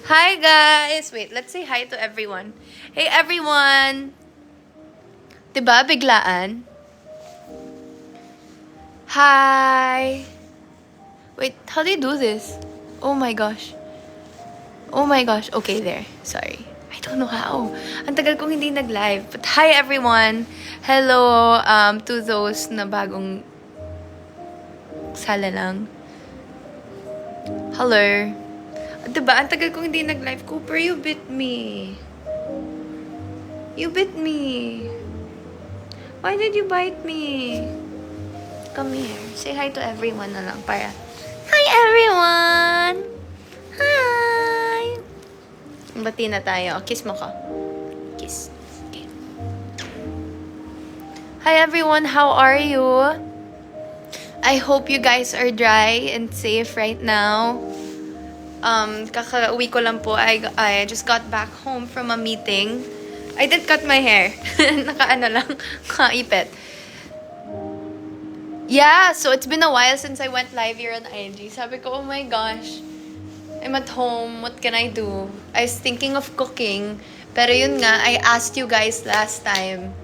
Hi guys! Wait, let's say hi to everyone. Hey everyone! Diba, biglaan? Hi! Wait, how do you do this? Oh my gosh. Oh my gosh. Okay, there. Sorry. I don't know how. Ang tagal kong hindi nag-live. But hi everyone! Hello to those na bagong sala lang. Hello. Diba, ang tagal kong hindi nag-live. Cooper, you bit me. You bit me. Why did you bite me? Come here. Say hi to everyone na lang para. Hi everyone! Hi! Bati na tayo. Kiss mo ko. Kiss. Okay. Hi everyone, how are you? I hope you guys are dry and safe right now. Kaka-uwi ko lang po. I just got back home from a meeting. I didn't cut my hair. Naka-ano lang. Kaipit. Yeah, so it's been a while since I went live here on IG. Sabi ko, oh my gosh. I'm at home. What can I do? I was thinking of cooking. Pero yun nga, I asked you guys last time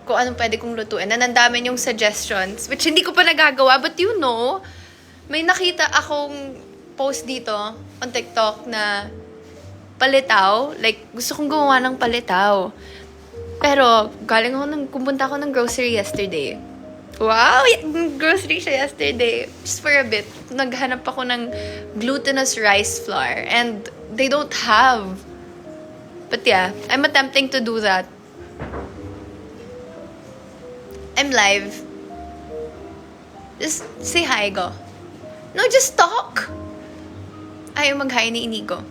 kung anong pwede kong lutuin. And ang dami yung suggestions, which hindi ko pa nagagawa. But you know, may nakita akong post dito on TikTok na palitaw. Like, gusto kong gumawa ng palitaw. Pero, pumunta ako ng grocery yesterday. Wow! Grocery siya yesterday. Just for a bit. Naghanap ako ng glutinous rice flour. And they don't have. But yeah, I'm attempting to do that. I'm live. Just say hi, go. No, just talk. Ayaw mag-hi ni Inigo.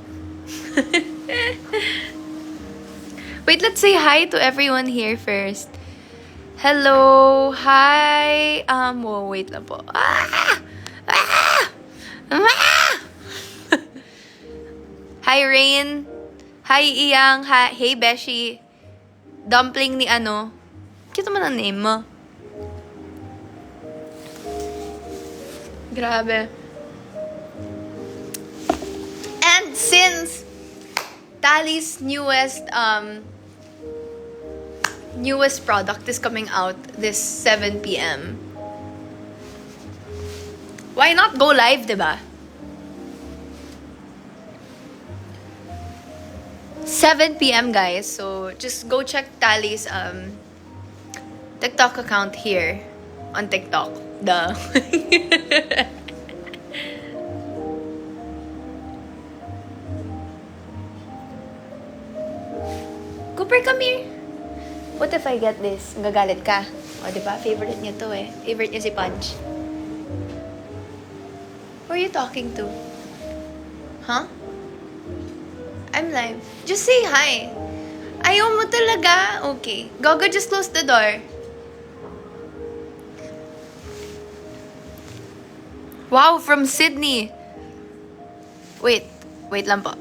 Wait, let's say hi to everyone here first. Hello, hi. Wait lang po. Hi, Rain. Hi, Iyang. Hey, Beshi. Dumpling ni ano. Kita mo na name mo. Grabe. And since Tali's newest product is coming out this 7 p.m. Why not go live, diba? 7 p.m. guys, so just go check Tali's TikTok account here on TikTok. Duh. Cooper, come here. What if I get this? Gagalit ka. O, diba? Favorite niya to eh. Favorite niya si Punch. Who are you talking to? Huh? I'm live. Just say hi. Ayaw mo talaga? Okay. Gogo, just close the door. Wow, from Sydney. Wait lang po.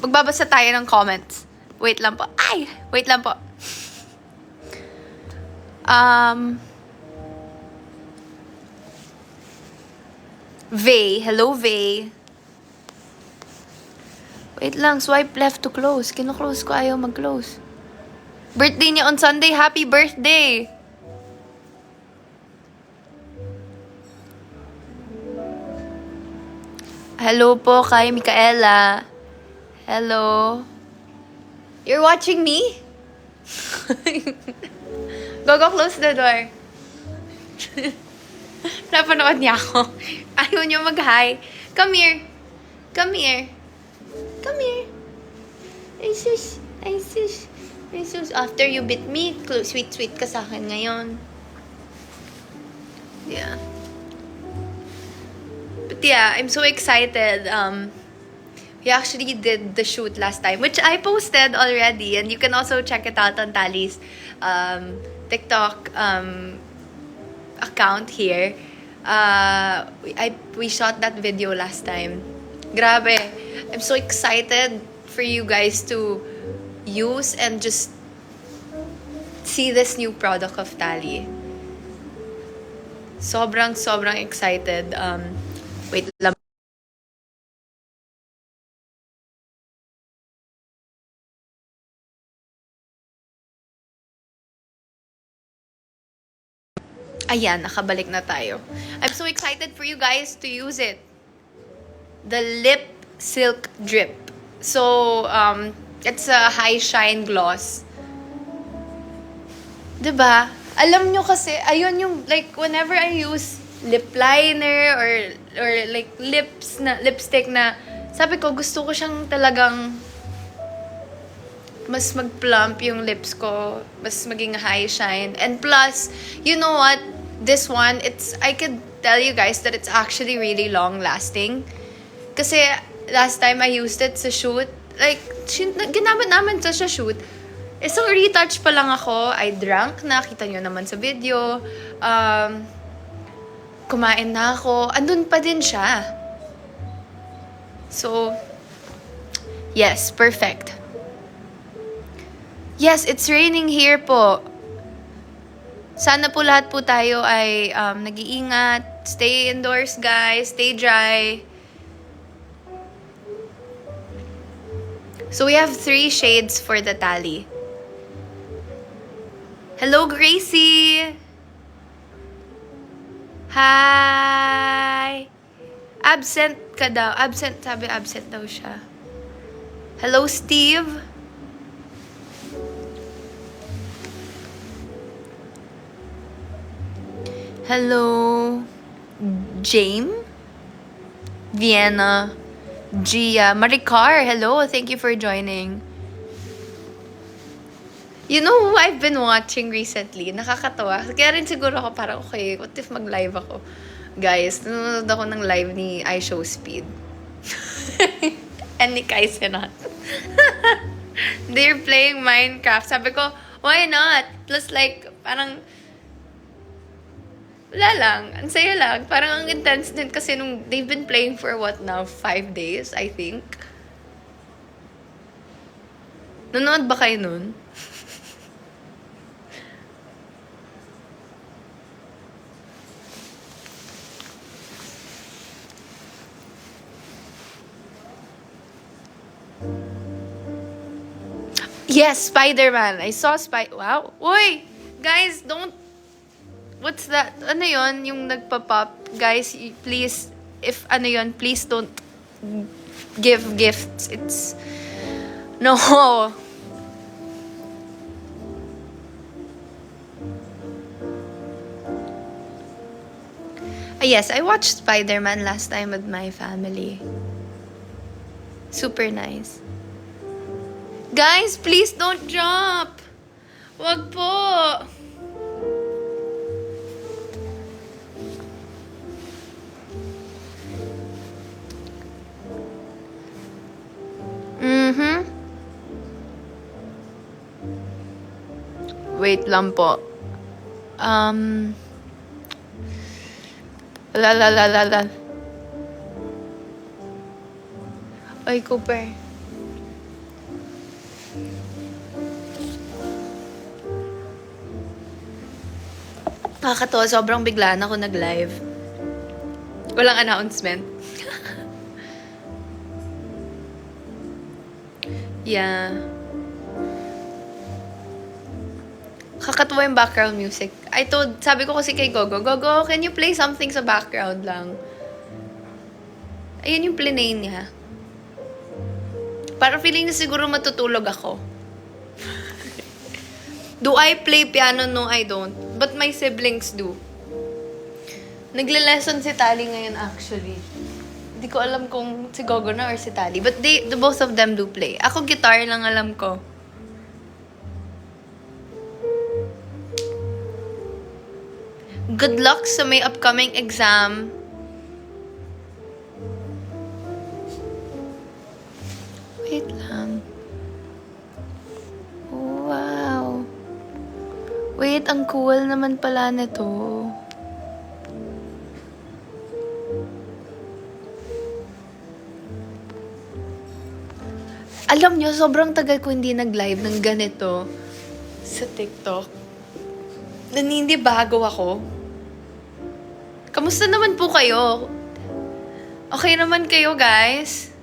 Magbabasa tayo ng comments. Wait lang po. Ay! Wait lang po. Vay. Hello, Vay. Wait lang. Swipe left to close. Kino-close ko. Ayaw mag-close. Birthday niya on Sunday. Happy birthday! Hello po kay Micaela. Hello. You're watching me? Go, close the door. Napanood niya ako. Ayaw niya mag-hi. Come here. Come here. Come here. Ay, sus. Ay, sus. Ay, sus. After you bit me, sweet ka sa akin ngayon. Yeah. But yeah, I'm so excited. We actually did the shoot last time, which I posted already, and you can also check it out on Tali's TikTok account here. We shot that video last time. Grabe. I'm so excited for you guys to use and just see this new product of Tali. Sobrang excited. Wait lang. Ayan, nakabalik na tayo. I'm so excited for you guys to use it. The Lip Silk Drip. So, it's a high shine gloss. Diba? Alam nyo kasi, ayun yung, like, whenever I use lip liner or like lipstick na, sabi ko, gusto ko siyang talagang mas mag-plump yung lips ko, mas maging high shine. And plus, you know what? This one, I could tell you guys that it's actually really long lasting. Kasi last time I used it sa shoot, like, ginamit namin sa shoot. Isang retouch pa lang ako, I drank na, kita nyo naman sa video. Kumain na ako, andun pa din siya. So, yes, perfect. Yes, it's raining here po. Sana po lahat po tayo ay nag-iingat. Stay indoors, guys. Stay dry. So we have 3 shades for the tally. Hello, Gracie! Hi! Absent ka daw. Absent, sabi absent daw siya. Hello, Steve! Hello, Jame, Vienna, Gia, Maricar, hello, thank you for joining. You know who I've been watching recently? Nakakatawa. Kaya rin siguro ako parang, okay, what if mag-live ako? Guys, nanonood ako ng live ni iShowSpeed. And ni Kai Senat. They're playing Minecraft. Sabi ko, why not? Plus like, parang, wala lang. Ang saya lang. Parang ang intense din kasi nung they've been playing for what now? 5 days, I think. Nanonood ba kayo nun? Yes, Spider-Man. I saw Wow. Uy! Guys, don't... What's that? Ano yon yung nagpa-pop? Guys, please, if ano yon, please don't give gifts. It's... No. Yes, I watched Spider-Man last time with my family. Super nice. Guys, please don't jump! Wag po! Wait lang po. La. Ay, Cooper. Nakakatawa, sobrang biglaan ako nag-live. Walang announcement. Yeah. Kakatuwa yung background music. Sabi ko kasi kay Gogo, Gogo, can you play something sa background lang? Ayun yung plinay niya. Para feeling na siguro matutulog ako. Do I play piano? No, I don't. But my siblings do. Nagle-lesson si Tali ngayon actually. Hindi ko alam kung si Gogo na or si Tali. But the both of them do play. Ako guitar lang alam ko. Good luck sa may upcoming exam. Wait lang. Wow. Wait, ang cool naman pala nito. Alam nyo, sobrang tagal ko hindi nag-live ng ganito sa TikTok. Naninibago ako. Kamusta naman po kayo? Okay naman kayo, guys?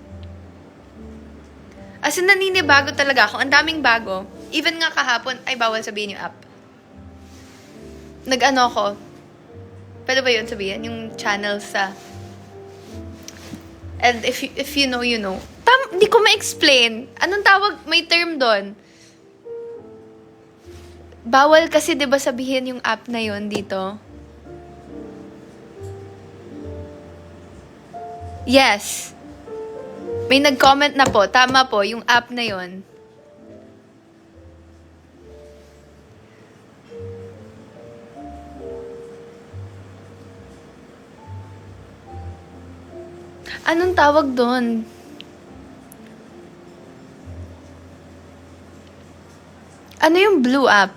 As in, naninibago talaga ako. Ang daming bago. Even nga kahapon, ay bawal sabihin yung app. Nag-ano ako, Pwede ba yun sabihin? Yung channel sa... And if you know, you know. Hindi ko ma-explain. Anong tawag? May term doon. Bawal kasi 'di ba sabihin yung app na yon dito? Yes. May nag-comment na po. Tama po, yung app na yon. Anong tawag doon? Ano yung blue app?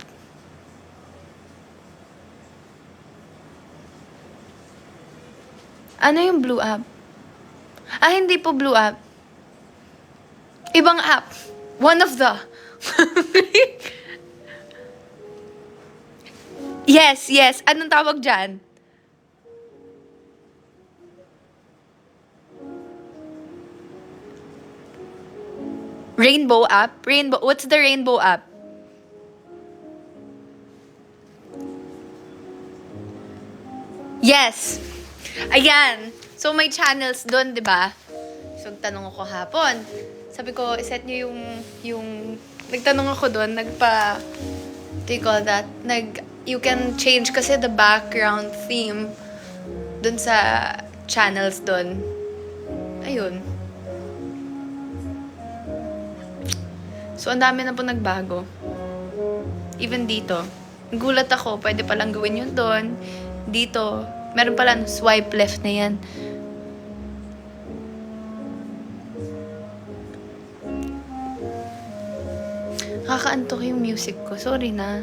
Ano yung blue app? Hindi po blue app. Ibang app. One of the. Yes. Anong tawag dyan? Rainbow app? What's the rainbow app? Yes. Ayan. So, may channels doon, di ba? So, tanong ako hapon. Sabi ko, iset nyo yung nagtanong ako doon, what do you call that? You can change kasi the background theme doon sa channels doon. Ayun. So, ang dami na po nagbago. Even dito. Nagulat ako, pwede palang gawin yun doon. Dito, meron pala swipe left na yan. Nakakaantok yung music ko. Sorry na.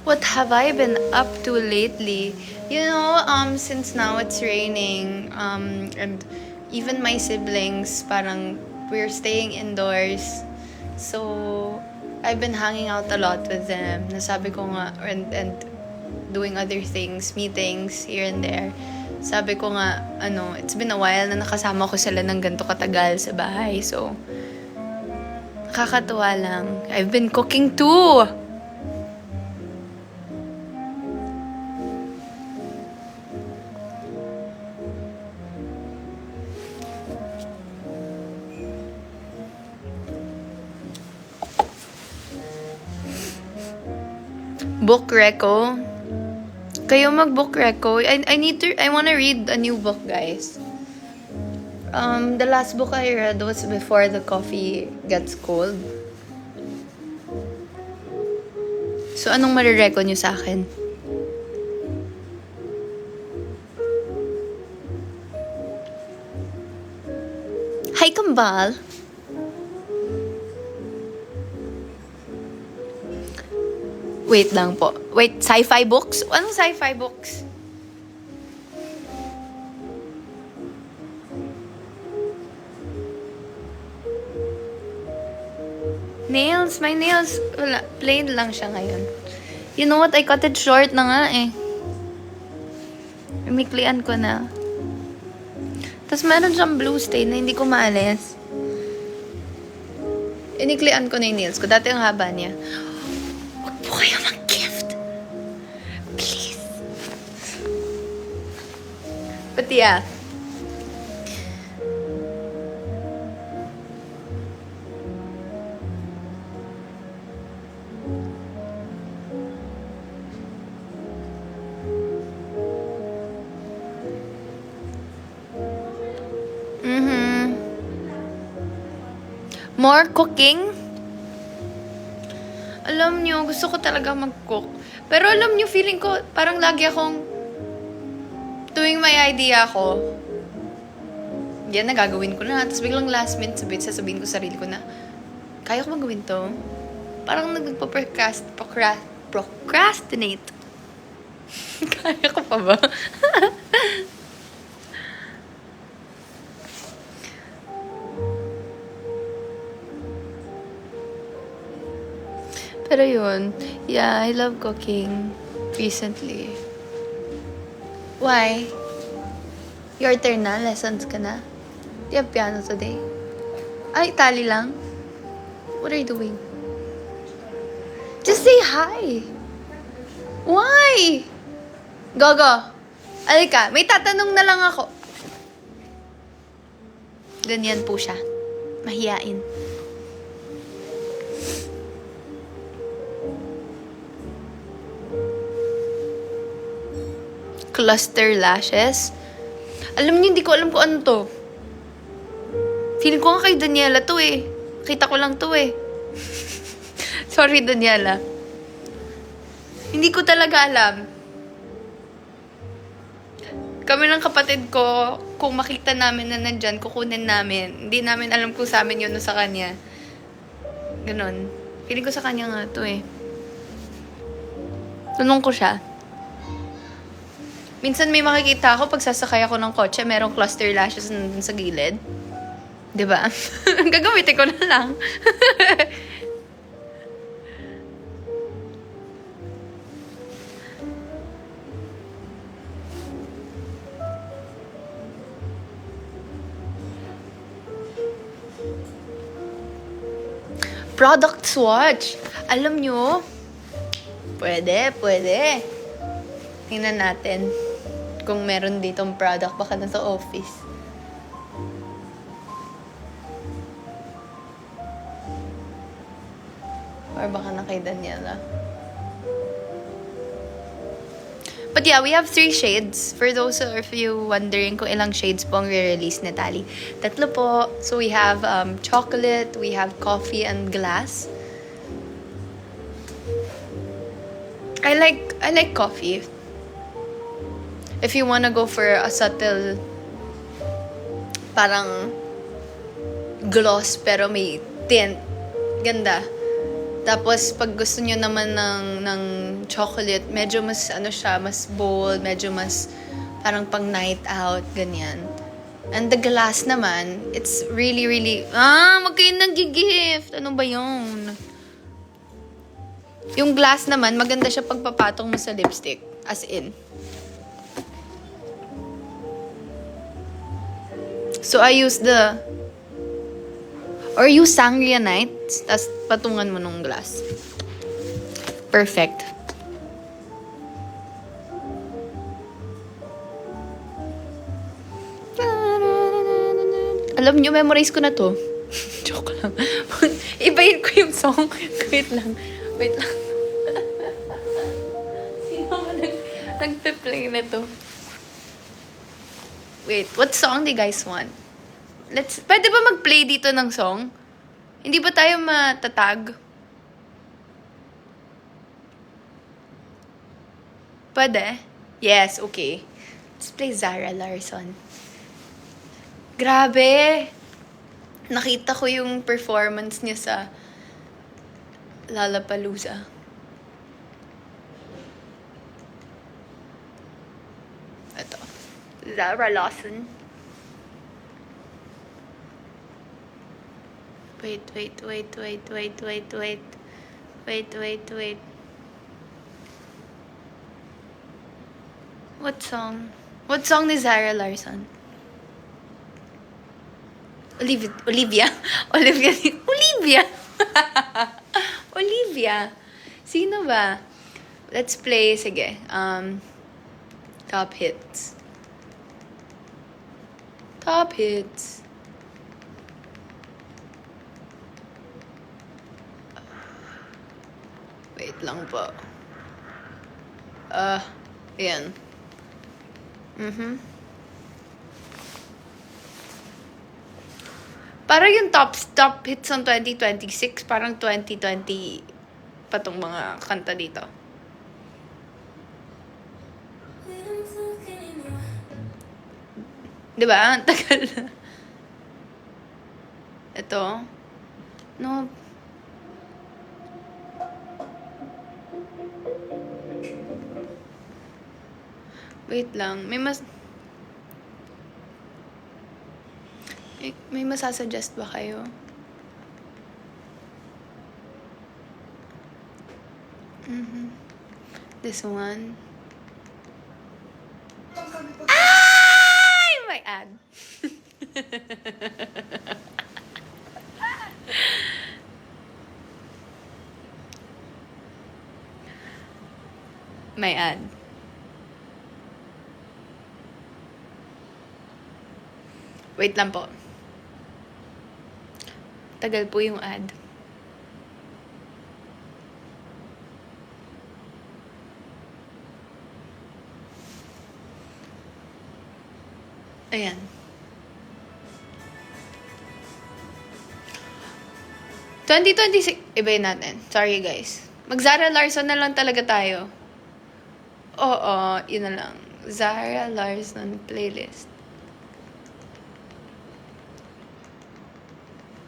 What have I been up to lately? You know, since now it's raining, and even my siblings, parang we're staying indoors. So, I've been hanging out a lot with them. Nasabi ko nga, and doing other things, meetings here and there. Sabi ko nga, it's been a while na nakasama ko sila ng ganito katagal sa bahay. So, nakakatuwa lang. I've been cooking too! Book reco. Kayo mag-book reco. I wanna read a new book, guys. The last book I read was Before the Coffee Gets Cold. So, anong marireco nyo sa akin? Hi, Kambal! Wait lang po. Wait, sci-fi books? Anong sci-fi books? Nails? My nails, wala. Plain lang siya ngayon. You know what? I cut it short na nga eh. Umiklian ko na. Tapos meron siyang blue stain na hindi ko maalis. Iniklian ko na yung nails ko. Dati ang haba niya. Huwag po kayo mag-gift. Please. But yeah. More cooking? Alam nyo, gusto ko talaga mag-cook. Pero alam nyo, feeling ko, parang lagi akong tuwing may idea ako, yan, nagagawin ko na. Tapos biglang last minute, sasabihin ko sa sarili ko na, kaya ko magawin to? Parang procrastinate. Kaya ko pa ba? Pero yun, yeah, I love cooking recently. Why? Your turn na? Lessons ka na? Do you have piano today? Ay, tali lang? What are you doing? Just say hi! Why? Gogo! Alika, may tatanong na lang ako. Ganyan po siya. Mahiyain. Cluster lashes. Alam niyo, hindi ko alam kung ano to. Feeling ko nga kay Daniela to eh. Kita ko lang to eh. Sorry, Daniela. Hindi ko talaga alam. Kami ng kapatid ko, kung makita namin na nandyan, kukunin namin. Hindi namin alam kung sa amin yun o sa kanya. Ganon. Feeling ko sa kanya nga to eh. Tanong ko siya. Minsan may makikita ako pag sasakay ako ng kotse, merong cluster lashes nandun sa gilid. Diba? Gagamitin ko na lang. Product swatch. Alam nyo, pwede. Tingnan natin kung meron ditong product baka na sa office. Or baka na kay Daniela. But yeah, we have 3 shades. For those of you wondering kung ilang shades po ang re-release ni Tali. 3 po. So we have chocolate, we have coffee, and glass. I like coffee. If you wanna go for a subtle parang gloss pero may tint, ganda. Tapos pag gusto niyo naman ng chocolate, medyo mas siya, mas bold, medyo mas parang pang night out, ganyan. And the glass naman, it's really wag kayo nag-gift. Ano ba 'yun? Yung glass naman, maganda siya pagpapatong mo sa lipstick, as in. So, I use use Sangria Night, tas patungan mo nung glass. Perfect. Alam nyo, memorize ko na to. Joke lang. Ibahin ko yung song. Wait lang. Sino ba nagpe-play na to? Wait, what song do you guys want? Pwede ba mag-play dito ng song? Hindi ba tayo matatag? Pwede? Yes, okay. Let's play Zara Larsson. Grabe! Nakita ko yung performance niya sa Lollapalooza. Ito. Zara Larsson. Wait. What song? What song ni Zara Larsson? Olivia. Olivia. Sino ba? Let's play, sige. Top hits. Wait lang po. Ayan. Parang yung top hits ng 2026, parang 2020 pa tong mga kanta dito. Diba? Ang tagal na. Ito. No. Wait lang. May masasuggest ba kayo? This one. Ay! My ad. May ad. Wait lang po. Tagal po yung ad. Ayan. Ibayin natin. Sorry guys. Mag-Zara Larson na lang talaga tayo. Oo, yun na lang. Zara Larson playlist.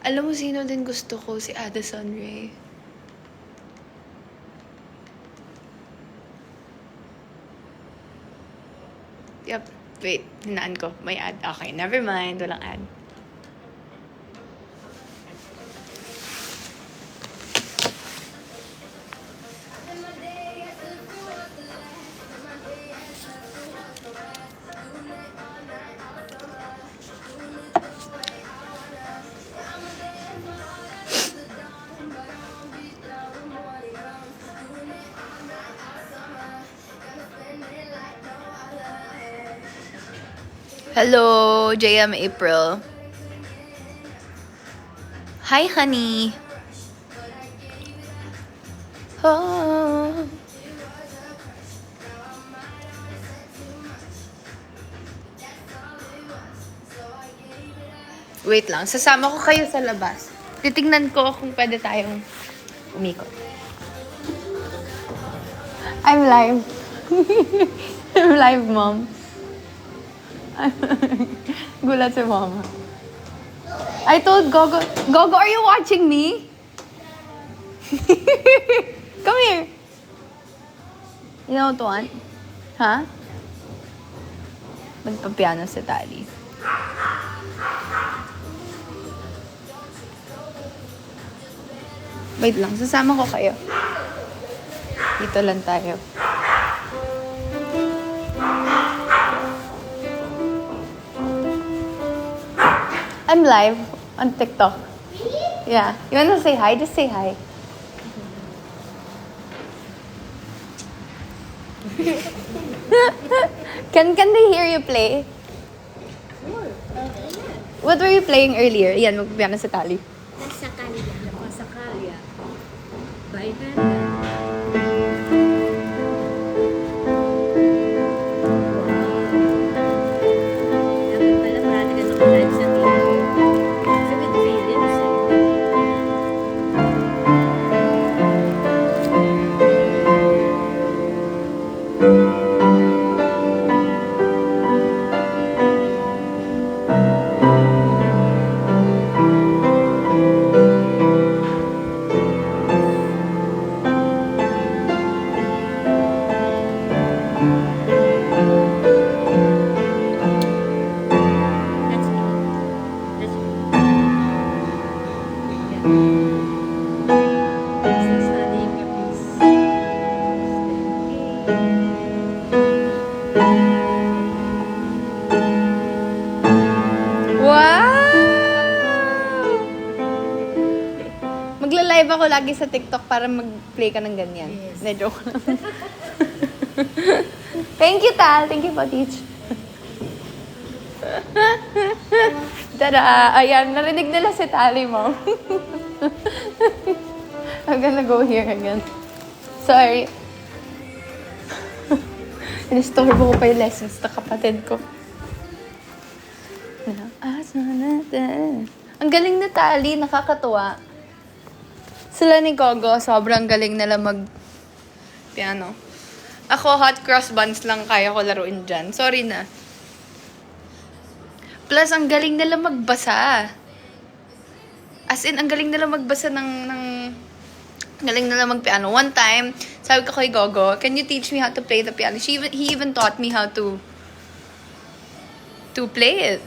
Alam mo sino din gusto ko? Si Addison Rae. Yep. Wait, hinaan ko. May ad. Okay, never mind. Walang ad. Hello, JM April. Hi, honey. Oh. Wait lang, sasama ko kayo sa labas. Titingnan ko kung pwede tayong umikot. I'm live. I'm live, mom. Gulat si mama. I told Gogo, Gogo, are you watching me? Come here. You know what I want? Huh? Magpapiano si Tali. Wait lang, sasama ko kayo. Dito lang tayo. I'm live on TikTok. Yeah. You wanna say hi? Just say hi. Can they hear you play? What were you playing earlier? Yan, magpipiano sa Tali. Nasa kalya. Nasa kalya. By hand. Magla-live ako lagi sa TikTok para mag-play ka ng ganyan. Yes. Na joke lang. Thank you, Tal. Thank you po, Teach. Tada! Ayan, narinig nila si Tali, Mom. I'm gonna go here again. Sorry. Inistorbo ko pa yung lessons na kapatid ko. Ang galing na Tali, nakakatuwa. Sila ni Gogo, sobrang galing nila mag-piano. Ako, hot cross buns lang kaya ko laruin dyan. Sorry na. Plus, ang galing nila magbasa. As in, ang galing nila magbasa ng galing nila mag-piano. One time, sabi ko kay Gogo, can you teach me how to play the piano? He even taught me how to play it.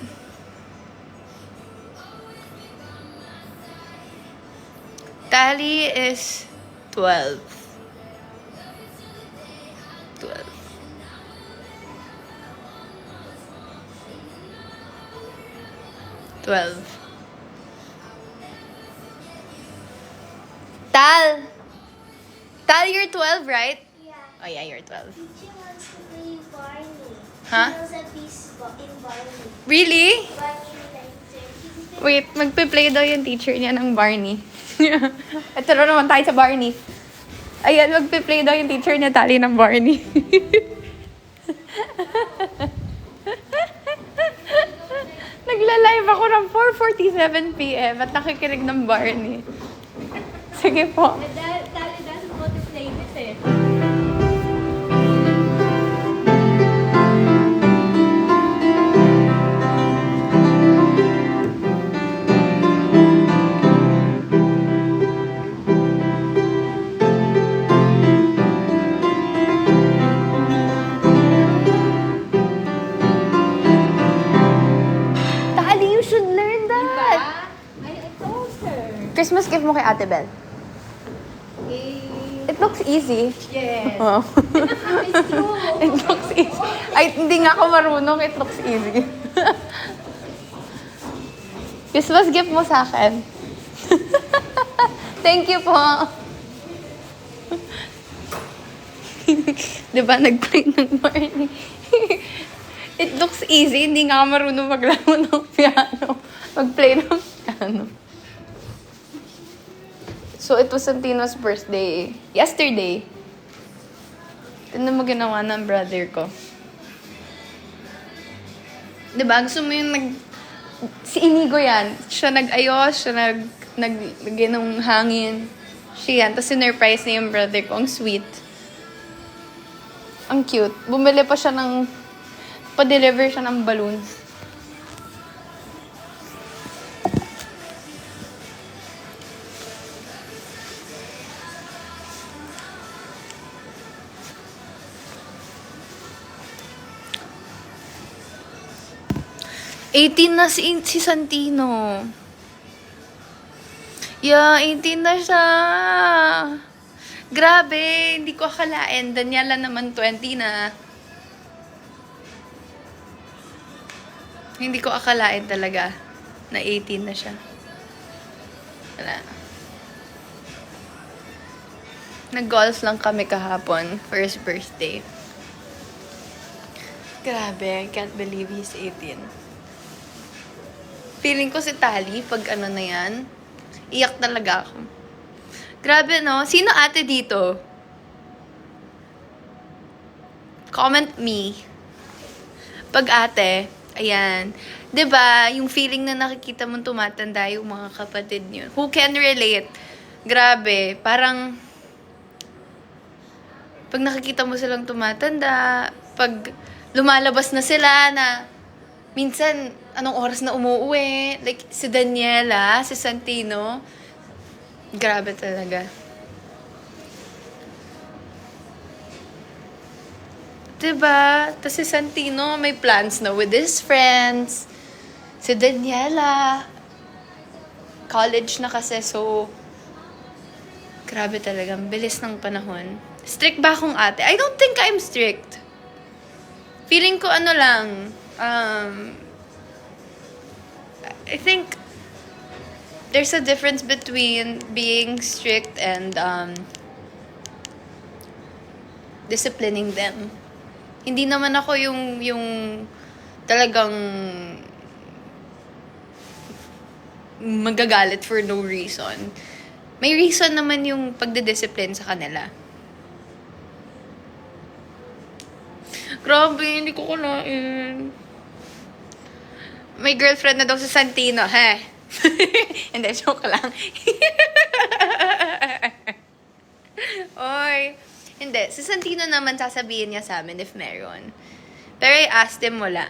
Tali is 12. 12. 12. Tal! Tal, you're 12, right? Yeah. Oh yeah, you're 12. Teacher wants to play Barney. Huh? She knows a piece in Barney. Really? Barney like Wait, magpe-play daw yung teacher niya ng Barney. Ito na naman tayo sa Barney. Ayan, magpe-play daw yung teacher niya tali ng Barney. Nagla-live ako ng 4:47 p.m. at nakikinig ng Barney. Sige po. Tali doesn't want to play this eh. Tali, you should learn that. I told her. Christmas gift mo kay Ate Belle. It looks easy. Yes. Oh. It's true. It looks easy. Ay, hindi nga ako marunong. It looks easy. Christmas gift mo sa akin. Thank you po. Diba, nag-play ng Barney. It looks easy. Hindi nga ako marunong maglaro ng piano. Mag-play ng piano. So, it was Santino's birthday. Yesterday. Tignan mo ginawa ng brother ko. Diba? Gusto mo yung si Inigo yan. Siya nag-ayos, siya naglagay ng hangin. Siya yan. Tapos sinurprise niya yung brother ko. Ang sweet. Ang cute. Bumili pa siya ng... Pa-deliver siya ng balloons. '18 na si Santino. Yeah, 18 na siya. Grabe, hindi ko akalain. Daniela naman 20 na. Hindi ko akalain talaga na 18 na siya. Wala. Nag-golf lang kami kahapon for his birthday. Grabe, I can't believe he's 18. Feeling ko si Tali, pag ano na yan, iyak talaga ako. Grabe, no? Sino ate dito? Comment me. Pag ate, ayan. 'Di ba yung feeling na nakikita mong tumatanda yung mga kapatid niyo. Who can relate? Grabe, parang pag nakikita mo silang tumatanda, pag lumalabas na sila na minsan anong oras na umuwi, like si Daniela, si Santino, grabe talaga. Diba? Tapos si Santino may plans na with his friends. Si Daniela, college na kasi, so grabe talaga. Ang bilis ng panahon. Strict ba akong ate? I don't think I'm strict. Feeling ko ano lang, I think there's a difference between being strict and disciplining them. Hindi naman ako yung talagang magagalit for no reason. May reason naman yung pagdidiscipline sa kanila. Grabe, hindi ko kunain. May girlfriend na daw si Santino, he? Hindi, joke lang. Oy. Hindi, si Santino naman sasabihin niya sa amin if meron. Pero I asked him, wala.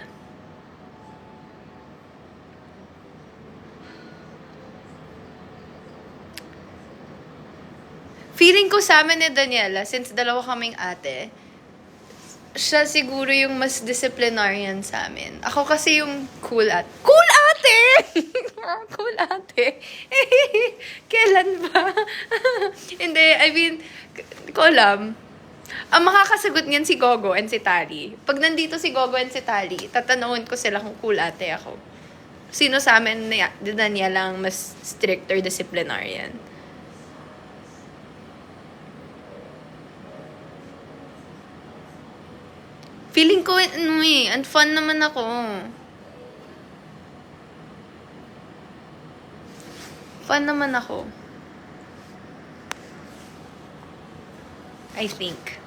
Feeling ko sa amin ni Daniela, since dalawa kaming ate, siya siguro yung mas disciplinarian sa amin. Ako kasi yung cool ate. Cool ate! Cool ate. Kailan ba? Hindi, I mean, hindi ko alam. Ang makakasagot niyan si Gogo and si Tali. Pag nandito si Gogo and si Tali, tatanungin ko sila kung cool ate ako. Sino sa amin na Daniela lang mas strict or disciplinarian? Feeling ko, and fun naman ako. Fun naman ako. I think.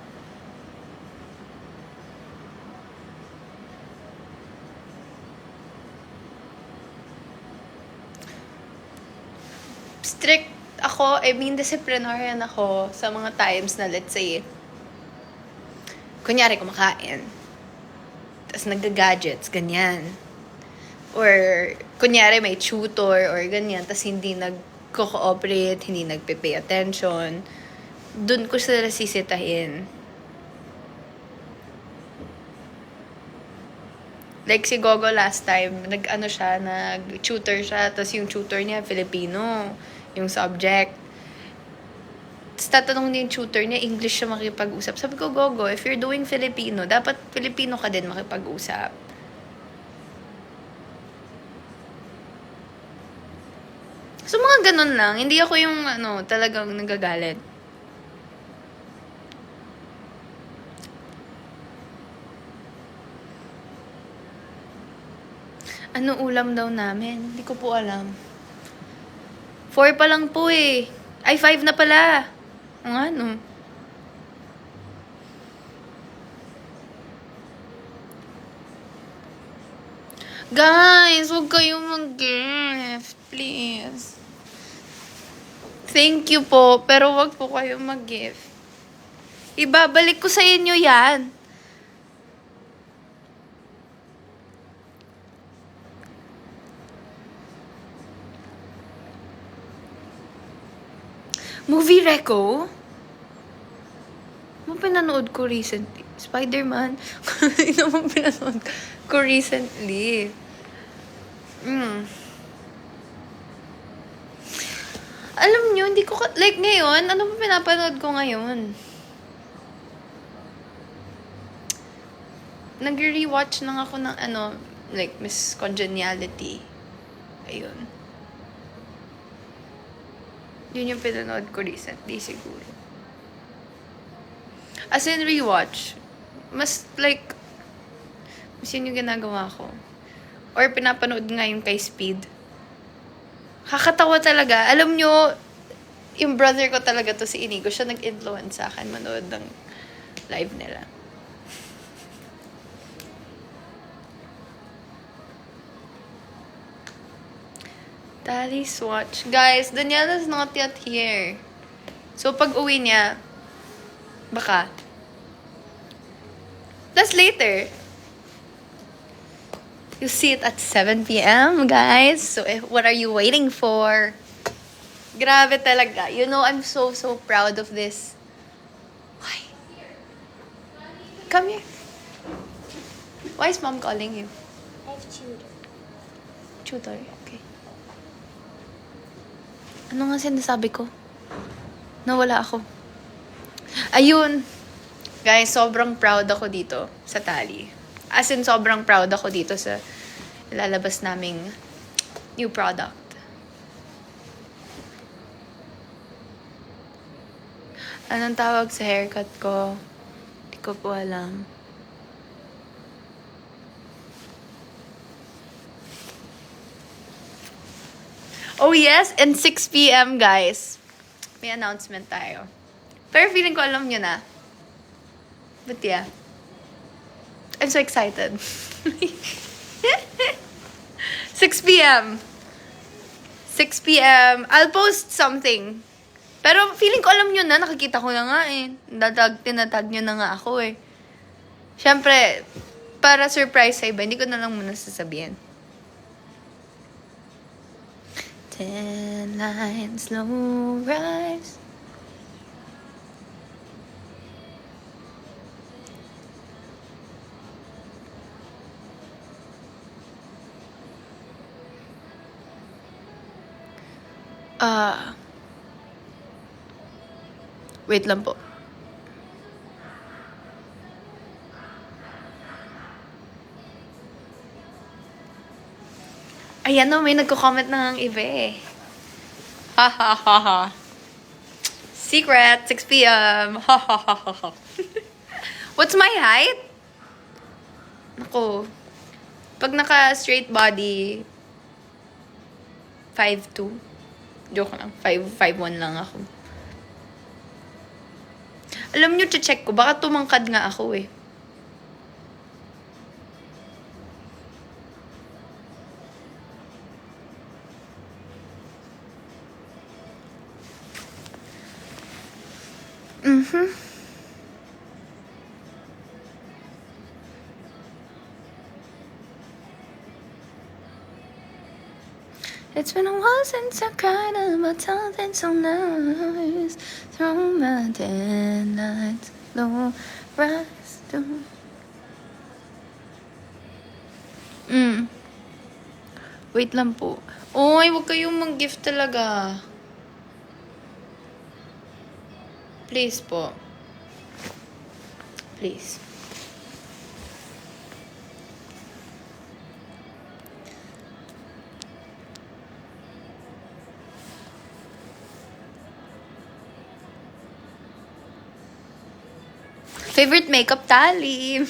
Strict ako, disciplinarian ako sa mga times na, let's say, kunyari kumakain, tapos nagga-gadgets, ganyan. Or, kunyari may tutor or ganyan, tapos hindi nag-cooperate, hindi nagpe-pay attention, dun ko sila sisitahin. Like si Gogo last time, nag-tutor siya, tapos yung tutor niya, Filipino, yung subject. Tapos tatanong niya yung tutor niya, English siya makipag-usap. Sabi ko, Gogo, if you're doing Filipino, dapat Filipino ka din makipag-usap. So, mga ganun lang. Hindi ako yung, talagang nagagalit. Ano ulam daw namin? Hindi ko po alam. 4 pa lang po eh. Ay, 5 na pala. Ang ano? Guys, huwag kayong mag-gift. Please. Thank you po, pero wag po kayong mag-gift. Ibabalik ko sa inyo yan. Movie reco? Ano pinanood ko recently? Spider-Man. Ano mo pinanood ko recently? Alam nyo, hindi ko, like ngayon, ano pa pinapanood ko ngayon? Nag-rewatch lang ako ng like Miss Congeniality. Ayun. Yun yung pinanood ko recently siguro. As in rewatch. Mas yun yung ginagawa ko. Or pinapanood nga yung kay Speed. Kakatawa talaga. Alam nyo, yung brother ko talaga to, si Inigo, siya nag-influence sa akin manood ng live nila. Daddy's watch. Guys, Daniela's not yet here. So, pag uwi niya, baka. That's later. You see it at 7 p.m., guys. So, what are you waiting for? Grabe talaga. You know, I'm so proud of this. Why? Come here. Why is mom calling you? I have tutor. Tutor, okay. Ano nga sinasabi ko? Nawala ako. Ayun. Guys, sobrang proud ako dito sa Tally. As in, sobrang proud ako dito sa ilalabas naming new product. Anong tawag sa haircut ko? Hindi ko po alam. Oh yes, and 6 p.m. guys. May announcement tayo. Pero feeling ko alam nyo na. But yeah. I'm so excited. 6 p.m. 6 p.m. I'll post something. Pero feeling ko alam nyo na, nakikita ko na nga eh. Tinatag nyo na nga ako eh. Siyempre, para surprise sa iba, hindi ko na lang muna sasabihin. 10 lines, slow rise. Wait lang po. Ayan o, may nagko-comment na ng iba eh. Ha ha ha ha. Secret, 6 p.m. Ha ha ha ha ha. What's my height? Naku. Pag naka-straight body, 5'2". Joke lang. 5'1" lang ako. Alam nyo, check ko. Baka tumangkad nga ako eh. It's been a while since I cried about something so nice. Through my dead nights, low rise to. Wait lang po. Oy, huwag kayong mag-gift talaga. Please po. Please. Favorite makeup tali.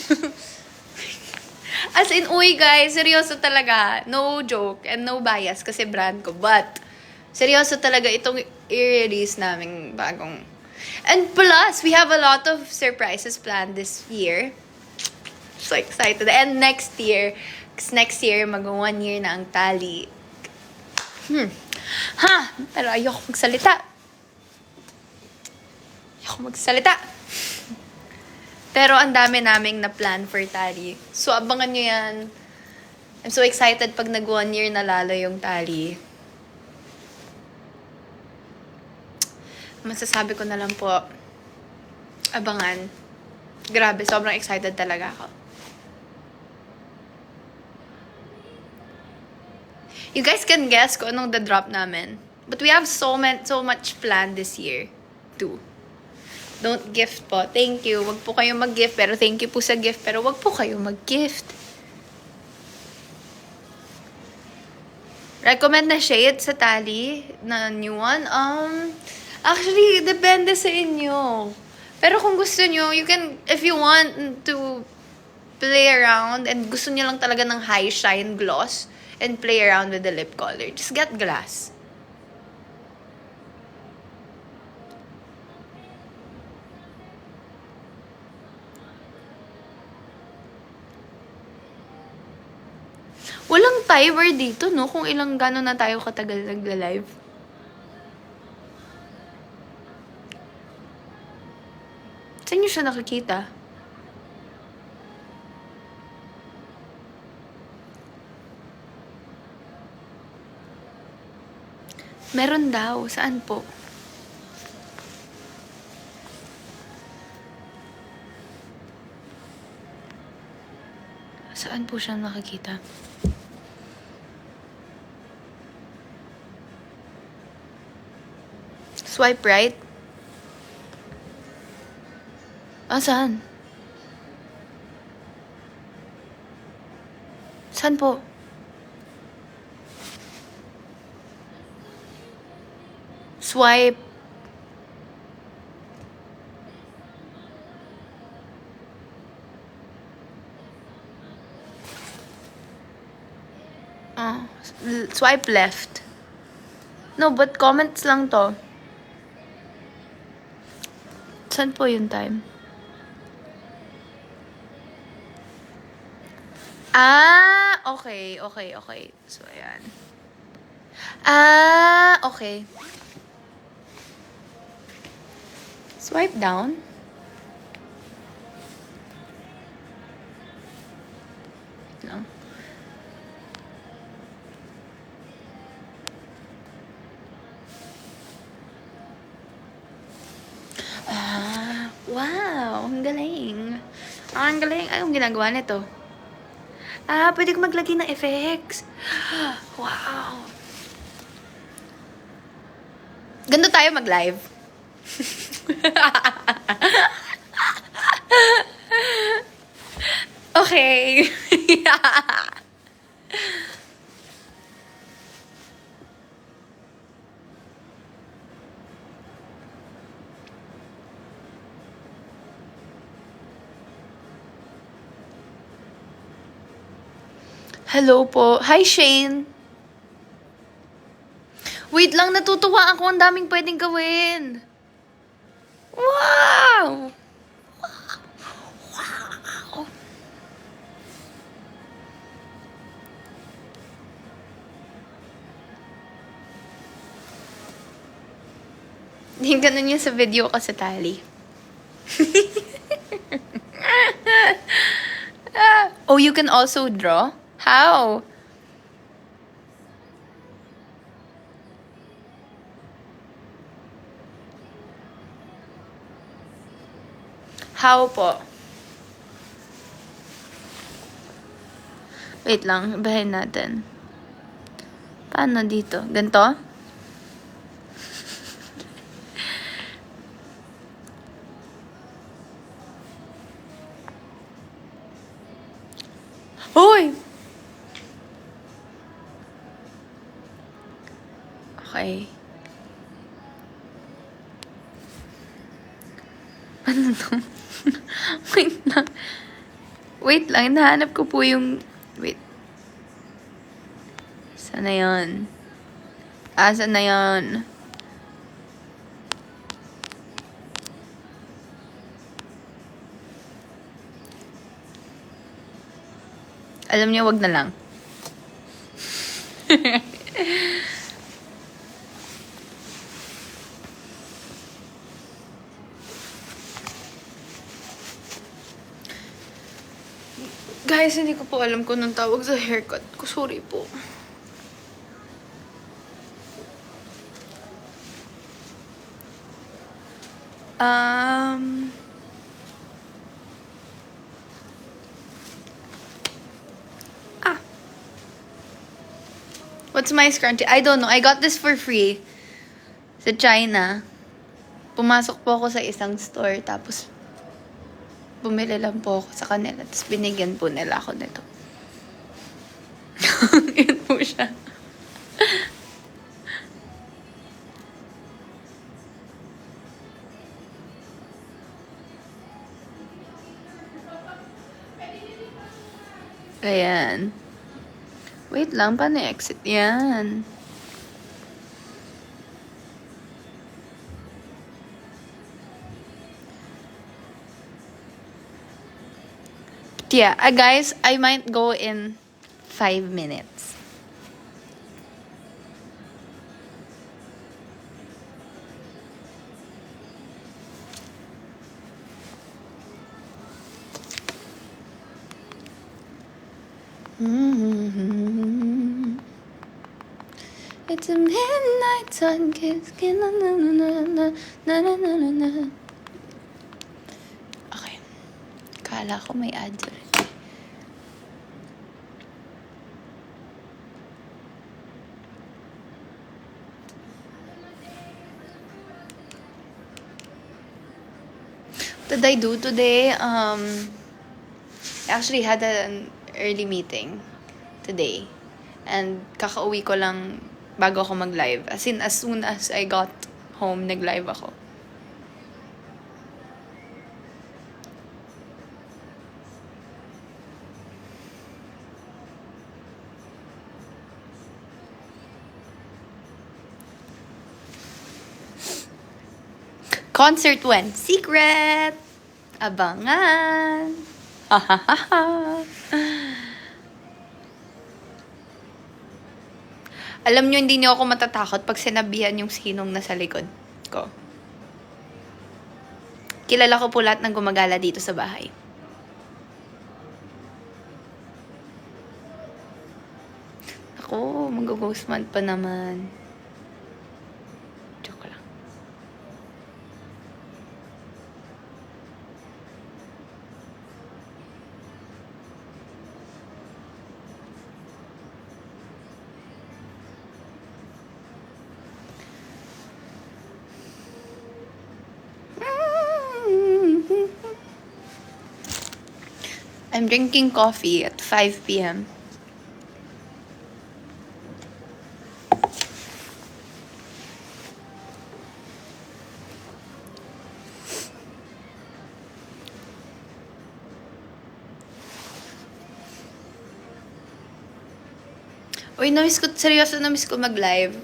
As in, uy guys, seryoso talaga. No joke and no bias kasi brand ko. But, seryoso talaga itong i-release naming bagong. And plus, we have a lot of surprises planned this year. So excited. And next year, kasi next year, mag-1 year na ang tali. Pero ayoko magsalita. Pero ang dami naming na-plan for tali. So, abangan nyo yan. I'm so excited pag nag-1 year na lalo yung tali. Masasabi ko na lang po, abangan. Grabe, sobrang excited talaga ako. You guys can guess kung anong the-drop namin. But we have so much planned this year, too. Don't gift po. Thank you. Wag po kayo mag-gift. Pero thank you po sa gift. Pero wag po kayo mag-gift. Recommend na shade sa tali na new one? Actually, depende sa inyo. Pero kung gusto nyo, you can, if you want to play around and gusto nyo lang talaga ng high shine gloss and play around with the lip color, just get glass. Walang timer dito, no? Kung ilang gano'n na tayo katagal nagla-live. Saan nyo siya nakikita? Meron daw. Saan po? Saan po siya nakikita? Swipe right? Saan? Saan po? Swipe. Swipe left. No, but comments lang to. Saan po yung time? Okay. So, ayan. Okay. Swipe down. No. Wow, ang galing. Ang galing. Anong ginagawa nito? Pwede ko maglagay ng effects. Wow. Ganito tayo mag-live. Okay. Hello po. Hi, Shane. Wait lang, natutuwa ako. Ang daming pwedeng gawin. Wow! Wow! Hindi ganun yun sa video ko sa tali. Oh, you can also draw? How? How po? Wait lang, ibahin natin. Paano dito? Ganto? Hoy! Okay. Ano to? Wait lang. Wait lang, nahanap ko po yung... Wait. Saan na yun? Saan na yun? Alam niyo, wag na lang. Guys, hindi ko po alam kung anong tawag sa haircut ko. Sorry po. Um... What's my scrunchie? I don't know. I got this for free sa China. Pumasok po ako sa isang store, tapos bumili lang po ako sa kanila, tapos binigyan po nila ako nito. Yun po siya. Ayan. Wait lang, paano exit yan? Yeah, guys, I might go in 5 minutes. It's a midnight sun kiss. Na na na na na na na na na. Okay. Kala ko may ads ulit. What did I do today? I actually had an early meeting today. And kakauwi ko lang bago ako mag-live. As in, as soon as I got home, nag-live ako. Concert when? Secret! Abangan! Ha ha ha ha! Alam nyo, hindi niyo ako matatakot pag sinabihan yung sinong nasa likod ko. Kilala ko po lahat ng gumagala dito sa bahay. Ako, mag-ghost month pa naman. Joke lang. I'm drinking coffee at 5 p.m. Uy, seryoso na-miss ko mag-live.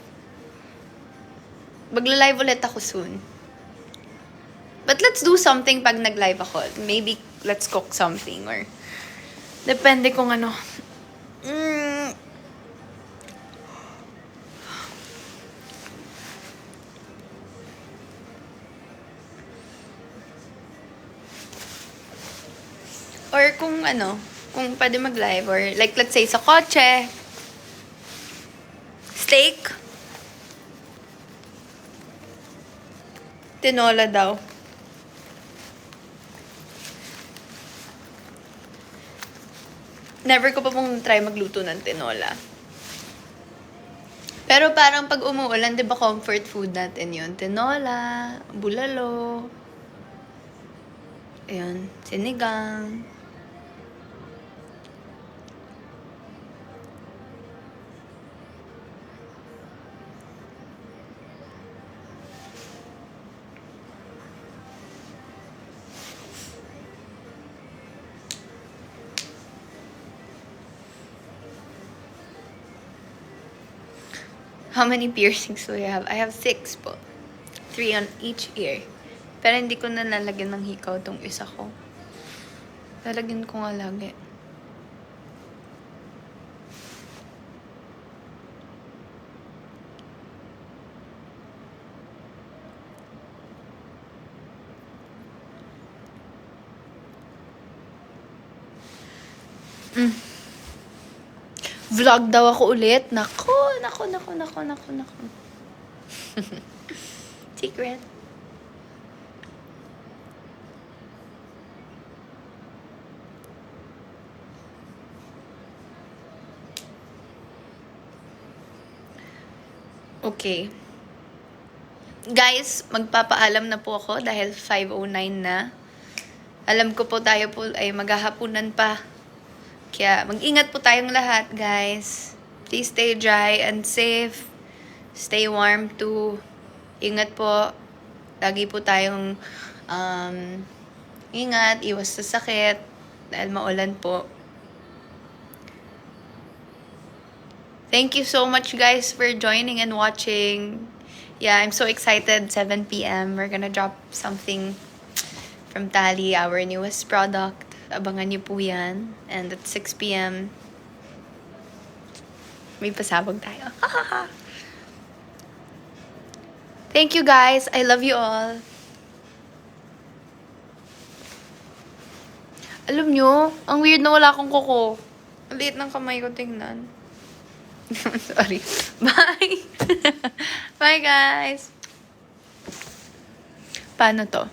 Magla-live ulit ako soon. But let's do something pag nag-live ako. Maybe let's cook something or depende kung ano. Or kung ano, kung pwede mag-live or like let's say sa kotse. Steak. Tinola daw. Never ko pa pong try magluto ng tinola. Pero parang pag umuulan, di ba comfort food natin yun? Tinola, bulalo, ayun, sinigang. How many piercings do you have? I have 6 po. 3 on each ear. Pero hindi ko na lalagyan ng hikaw tong isa ko. Lalagyan ko nga lagi. Vlog daw ako ulit. Nako. Secret. Okay. Guys, magpapaalam na po ako dahil 5:09 na. Alam ko po tayo po ay maghahapunan pa. Kaya mag-ingat po tayong lahat, guys. Please stay dry and safe. Stay warm too. Ingat po. Lagi po tayong ingat, iwas sa sakit dahil maulan po. Thank you so much, guys, for joining and watching. Yeah, I'm so excited. 7 p.m. We're gonna drop something from Tally, our newest product. Abangan niyo po yan. And at 6 p.m., may pasabog tayo. Thank you, guys. I love you all. Alam nyo, ang weird na wala akong kuko. Ang liit ng kamay ko, tingnan. Sorry. Bye! Bye, guys! Paano to?